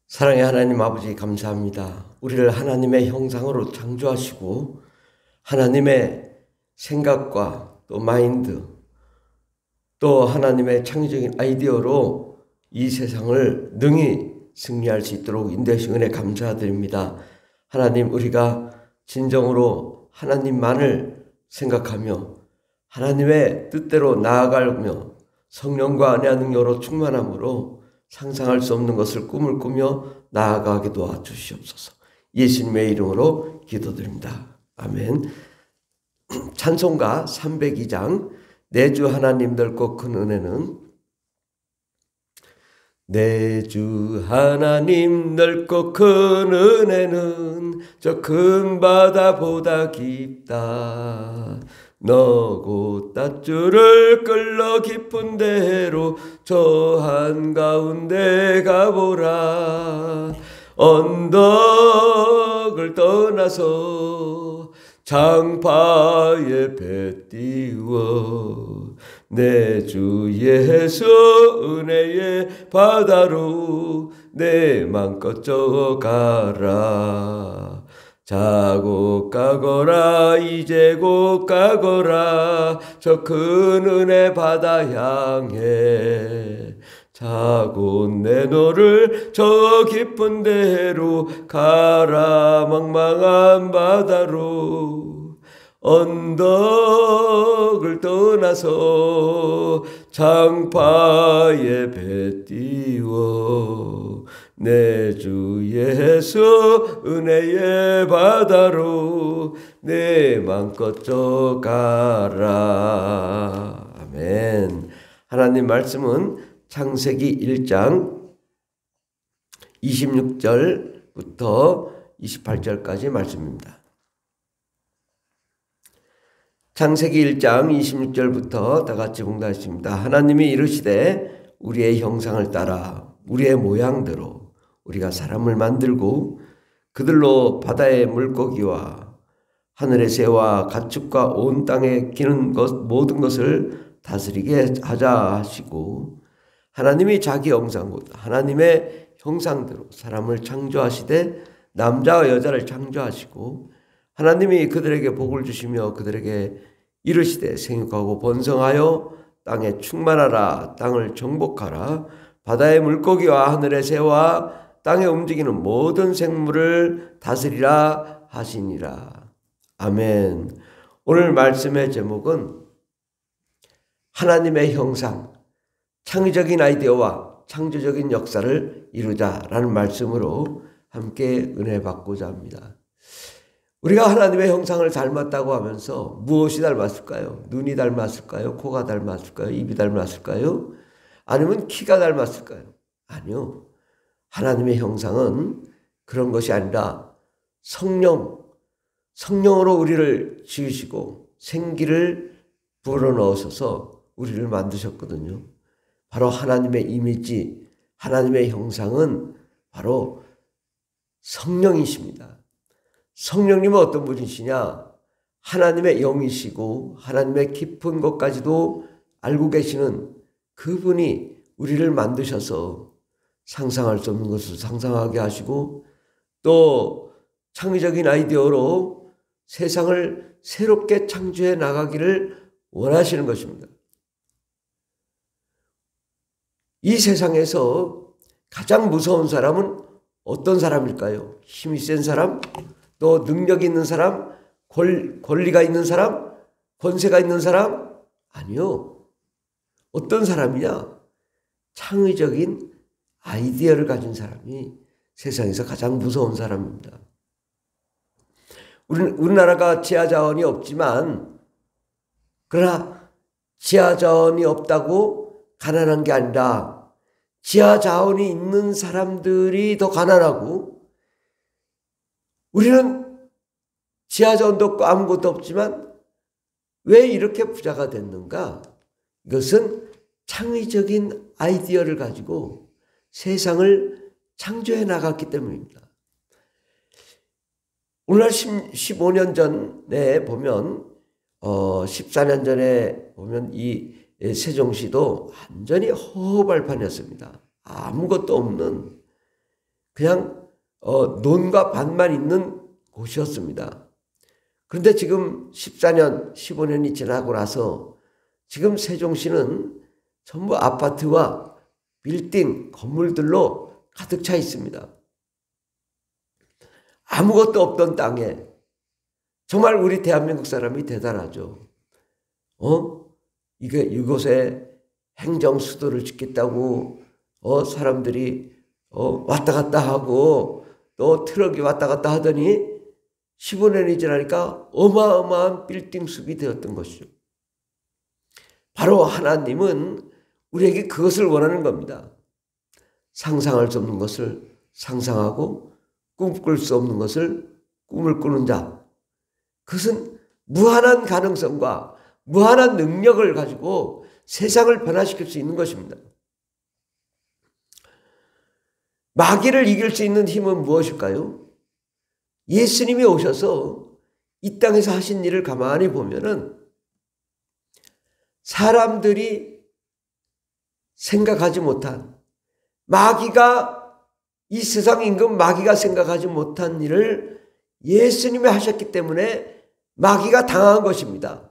사랑의 하나님 아버지 감사합니다. 우리를 하나님의 형상으로 창조하시고 하나님의 생각과 또 마인드 또 하나님의 창의적인 아이디어로 이 세상을 능히 승리할 수 있도록 인도하신 은혜 감사드립니다. 하나님, 우리가 진정으로 하나님만을 생각하며 하나님의 뜻대로 나아가며 성령과 은혜와 능력으로 충만함으로 상상할 수 없는 것을 꿈을 꾸며 나아가게 도와주시옵소서. 예수님의 이름으로 기도드립니다. 아멘. 찬송가 302장 내 주 하나님 넓고 큰 은혜는 내 주 하나님 넓고 큰 은혜는 저 큰 바다보다 깊다. 너고 땄줄을 끌러 깊은 데로 저 한가운데 가보라. 언덕을 떠나서 장파에 배 띄워 내 주 예수 은혜의 바다로 내 맘껏 져가라. 자고 가거라 이제 곧 가거라 저 큰 은혜 바다 향해. 자고 내 너를 저 깊은 데로 가라. 망망한 바다로 언덕을 떠나서 장파에 배 띄워 내 주 예수 은혜의 바다로 내 맘껏 져가라. 아멘. 하나님 말씀은 창세기 1장 26절부터 28절까지 말씀입니다. 창세기 1장 26절부터 다 같이 봉독하겠습니다. 하나님이 이르시되 우리의 형상을 따라 우리의 모양대로 우리가 사람을 만들고 그들로 바다의 물고기와 하늘의 새와 가축과 온 땅에 기는 것 모든 것을 다스리게 하자 하시고, 하나님이 자기 형상 곧 하나님의 형상대로 사람을 창조하시되 남자와 여자를 창조하시고 하나님이 그들에게 복을 주시며 그들에게 이르시되 생육하고 번성하여 땅에 충만하라. 땅을 정복하라. 바다의 물고기와 하늘의 새와 땅에 움직이는 모든 생물을 다스리라 하시니라. 아멘. 오늘 말씀의 제목은 하나님의 형상, 창의적인 아이디어와 창조적인 역사를 이루자라는 말씀으로 함께 은혜 받고자 합니다. 우리가 하나님의 형상을 닮았다고 하면서 무엇이 닮았을까요? 눈이 닮았을까요? 코가 닮았을까요? 입이 닮았을까요? 아니면 키가 닮았을까요? 아니요. 하나님의 형상은 그런 것이 아니라 성령으로 우리를 지으시고 생기를 불어넣으셔서 우리를 만드셨거든요. 바로 하나님의 이미지, 하나님의 형상은 바로 성령이십니다. 성령님은 어떤 분이시냐? 하나님의 영이시고 하나님의 깊은 것까지도 알고 계시는 그분이 우리를 만드셔서 상상할 수 없는 것을 상상하게 하시고 또 창의적인 아이디어로 세상을 새롭게 창조해 나가기를 원하시는 것입니다. 이 세상에서 가장 무서운 사람은 어떤 사람일까요? 힘이 센 사람? 또 능력 있는 사람? 권리가 있는 사람? 권세가 있는 사람? 아니요. 어떤 사람이냐? 창의적인 아이디어를 가진 사람이 세상에서 가장 무서운 사람입니다. 우리나라가 지하자원이 없지만, 그러나 지하자원이 없다고 가난한 게 아니라 지하자원이 있는 사람들이 더 가난하고, 우리는 지하자원도 없고 아무것도 없지만 왜 이렇게 부자가 됐는가? 이것은 창의적인 아이디어를 가지고 세상을 창조해 나갔기 때문입니다. 오늘날 15년 전에 보면 14년 전에 보면 이 세종시도 완전히 허허벌판이었습니다. 아무것도 없는. 그냥 논과 밭만 있는 곳이었습니다. 그런데 지금 14년, 15년이 지나고 나서 지금 세종시는 전부 아파트와 빌딩, 건물들로 가득 차 있습니다. 아무것도 없던 땅에 정말 우리 대한민국 사람이 대단하죠. 이곳에 행정 수도를 짓겠다고 사람들이 왔다 갔다 하고 또 트럭이 왔다 갔다 하더니 15년이 지나니까 어마어마한 빌딩 숲이 되었던 것이죠. 바로 하나님은 우리에게 그것을 원하는 겁니다. 상상할 수 없는 것을 상상하고 꿈꿀 수 없는 것을 꿈을 꾸는 자. 그것은 무한한 가능성과 무한한 능력을 가지고 세상을 변화시킬 수 있는 것입니다. 마귀를 이길 수 있는 힘은 무엇일까요? 예수님이 오셔서 이 땅에서 하신 일을 가만히 보면은 사람들이 생각하지 못한, 마귀가 이 세상 임금 마귀가 생각하지 못한 일을 예수님이 하셨기 때문에 마귀가 당한 것입니다.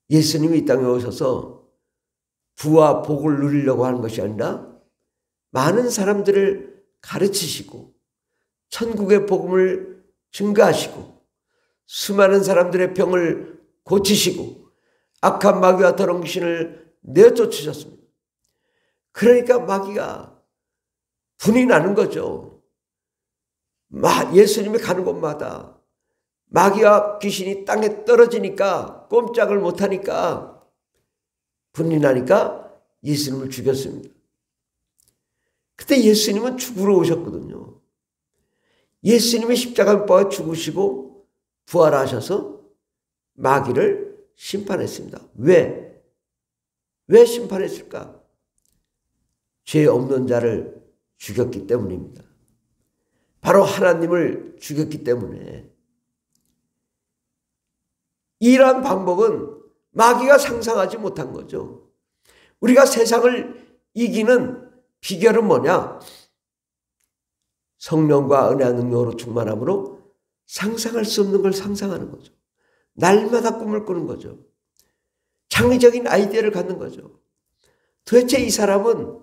예수님이 이 땅에 오셔서 부와 복을 누리려고 하는 것이 아니라 많은 사람들을 가르치시고 천국의 복음을 증가하시고 수많은 사람들의 병을 고치시고 악한 마귀와 더러운 귀신을 내쫓으셨습니다. 그러니까 마귀가 분이 나는 거죠. 예수님이 가는 곳마다 마귀와 귀신이 땅에 떨어지니까 꼼짝을 못하니까 분이 나니까 예수님을 죽였습니다. 그때 예수님은 죽으러 오셨거든요. 예수님이 십자가에 못 박아 죽으시고 부활하셔서 마귀를 심판했습니다. 왜? 왜 심판했을까? 죄 없는 자를 죽였기 때문입니다. 바로 하나님을 죽였기 때문에. 이러한 방법은 마귀가 상상하지 못한 거죠. 우리가 세상을 이기는 비결은 뭐냐? 성령과 은혜와 능력으로 충만함으로 상상할 수 없는 걸 상상하는 거죠. 날마다 꿈을 꾸는 거죠. 창의적인 아이디어를 갖는 거죠. 도대체 이 사람은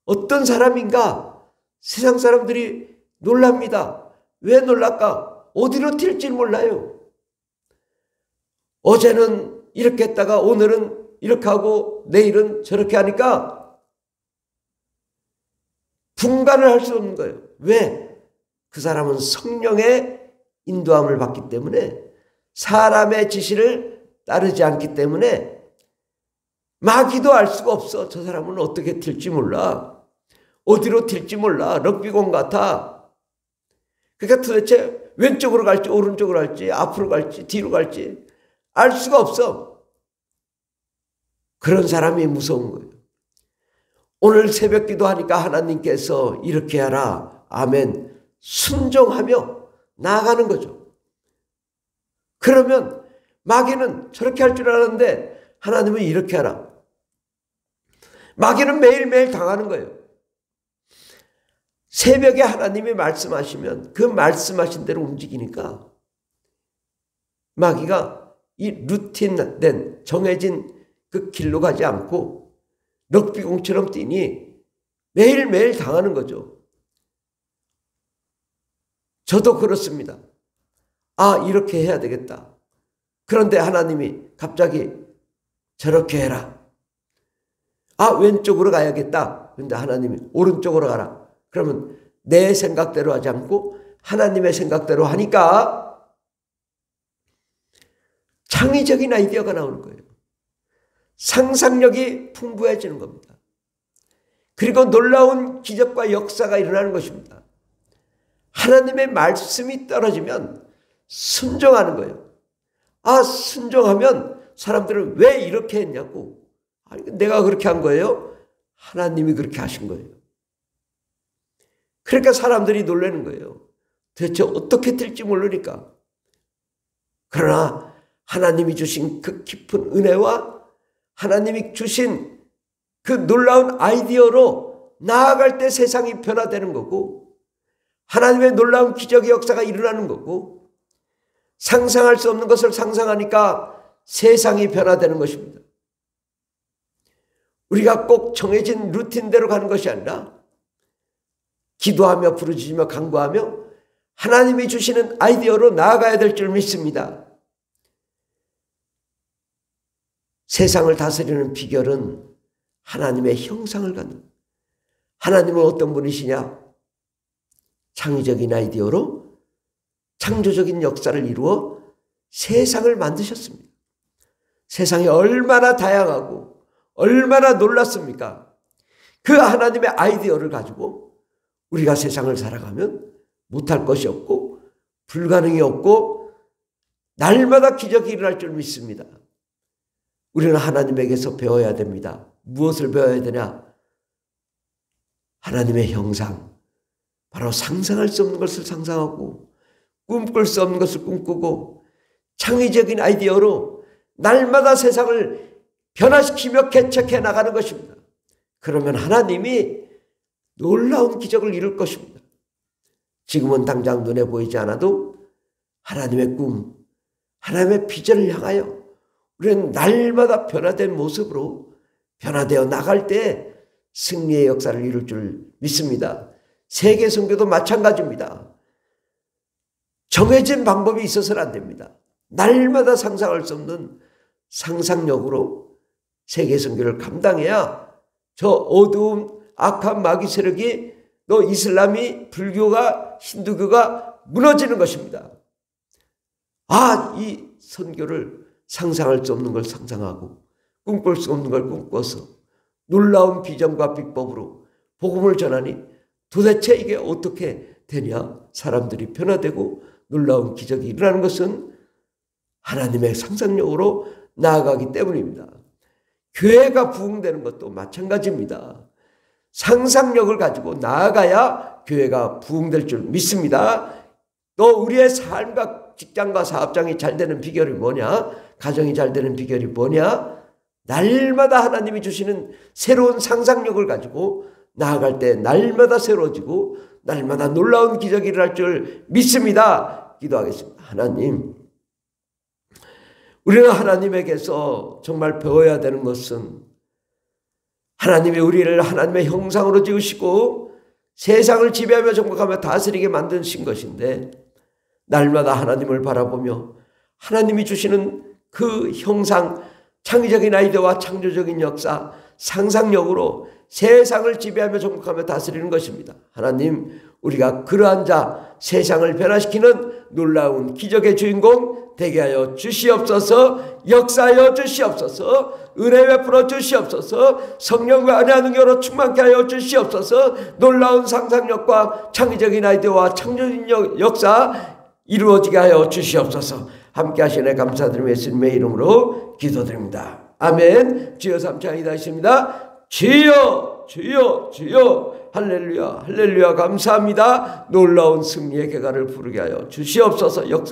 어떤 사람인가? 세상 사람들이 놀랍니다. 왜 놀랄까? 어디로 튈지 몰라요. 어제는 이렇게 했다가 오늘은 이렇게 하고 내일은 저렇게 하니까 분간을 할 수 없는 거예요. 왜? 그 사람은 성령의 인도함을 받기 때문에, 사람의 지시를 따르지 않기 때문에 마귀도 알 수가 없어. 저 사람은 어떻게 튈지 몰라. 어디로 튈지 몰라. 럭비공 같아. 그러니까 도대체 왼쪽으로 갈지 오른쪽으로 갈지 앞으로 갈지 뒤로 갈지 알 수가 없어. 그런 사람이 무서운 거예요. 오늘 새벽 기도하니까 하나님께서 이렇게 하라. 아멘. 순종하며 나아가는 거죠. 그러면 마귀는 저렇게 할 줄 알았는데 하나님은 이렇게 하라. 마귀는 매일매일 당하는 거예요. 새벽에 하나님이 말씀하시면 그 말씀하신 대로 움직이니까 마귀가 이 루틴된 정해진 그 길로 가지 않고 럭비공처럼 뛰니 매일매일 당하는 거죠. 저도 그렇습니다. 이렇게 해야 되겠다. 그런데 하나님이 갑자기 저렇게 해라. 왼쪽으로 가야겠다. 그런데 하나님이 오른쪽으로 가라. 그러면 내 생각대로 하지 않고 하나님의 생각대로 하니까 창의적인 아이디어가 나오는 거예요. 상상력이 풍부해지는 겁니다. 그리고 놀라운 기적과 역사가 일어나는 것입니다. 하나님의 말씀이 떨어지면 순종하는 거예요. 순종하면 사람들은 왜 이렇게 했냐고. 내가 그렇게 한 거예요? 하나님이 그렇게 하신 거예요. 그러니까 사람들이 놀라는 거예요. 대체 어떻게 될지 모르니까. 그러나 하나님이 주신 그 깊은 은혜와 하나님이 주신 그 놀라운 아이디어로 나아갈 때 세상이 변화되는 거고 하나님의 놀라운 기적의 역사가 일어나는 거고 상상할 수 없는 것을 상상하니까 세상이 변화되는 것입니다. 우리가 꼭 정해진 루틴대로 가는 것이 아니라 기도하며 부르짖으며 간구하며 하나님이 주시는 아이디어로 나아가야 될 줄 믿습니다. 세상을 다스리는 비결은 하나님의 형상을 갖는, 하나님은 어떤 분이시냐? 창의적인 아이디어로 창조적인 역사를 이루어 세상을 만드셨습니다. 세상이 얼마나 다양하고 얼마나 놀랐습니까? 그 하나님의 아이디어를 가지고 우리가 세상을 살아가면 못할 것이 없고 불가능이 없고 날마다 기적이 일어날 줄 믿습니다. 우리는 하나님에게서 배워야 됩니다. 무엇을 배워야 되냐? 하나님의 형상, 바로 상상할 수 없는 것을 상상하고 꿈꿀 수 없는 것을 꿈꾸고 창의적인 아이디어로 날마다 세상을 변화시키며 개척해 나가는 것입니다. 그러면 하나님이 놀라운 기적을 이룰 것입니다. 지금은 당장 눈에 보이지 않아도 하나님의 꿈, 하나님의 비전을 향하여 우리는 날마다 변화된 모습으로 변화되어 나갈 때 승리의 역사를 이룰 줄 믿습니다. 세계 선교도 마찬가지입니다. 정해진 방법이 있어서는 안 됩니다. 날마다 상상할 수 없는 상상력으로 세계 선교를 감당해야 저 어두운 악한 마귀 세력이 또 이슬람이 불교가 힌두교가 무너지는 것입니다. 이 선교를 상상할 수 없는 걸 상상하고 꿈꿀 수 없는 걸 꿈꿔서 놀라운 비전과 비법으로 복음을 전하니 도대체 이게 어떻게 되냐? 사람들이 변화되고 놀라운 기적이 일어나는 것은 하나님의 상상력으로 나아가기 때문입니다. 교회가 부흥되는 것도 마찬가지입니다. 상상력을 가지고 나아가야 교회가 부흥될 줄 믿습니다. 또 우리의 삶과 직장과 사업장이 잘 되는 비결이 뭐냐? 가정이 잘 되는 비결이 뭐냐? 날마다 하나님이 주시는 새로운 상상력을 가지고 나아갈 때 날마다 새로워지고 날마다 놀라운 기적이 일어날 줄 믿습니다. 기도하겠습니다. 하나님, 우리는 하나님에게서 정말 배워야 되는 것은 하나님이 우리를 하나님의 형상으로 지으시고 세상을 지배하며 정복하며 다스리게 만드신 것인데 날마다 하나님을 바라보며 하나님이 주시는 그 형상, 창의적인 아이디어와 창조적인 역사, 상상력으로 세상을 지배하며 정복하며 다스리는 것입니다. 하나님, 우리가 그러한 자, 세상을 변화시키는 놀라운 기적의 주인공 되게 하여 주시옵소서. 역사하여 주시옵소서. 은혜 베풀어 주시옵소서. 성령과 은혜와 능력으로 충만케 하여 주시옵소서. 놀라운 상상력과 창의적인 아이디어와 창조적 역사 이루어지게 하여 주시옵소서. 함께 하시네 감사드리며 예수님의 이름으로 기도드립니다. 아멘. 주여 삼창이다 하십니다. 주여 주여 주여 할렐루야 할렐루야 감사합니다. 놀라운 승리의 개가를 부르게 하여 주시옵소서. 역사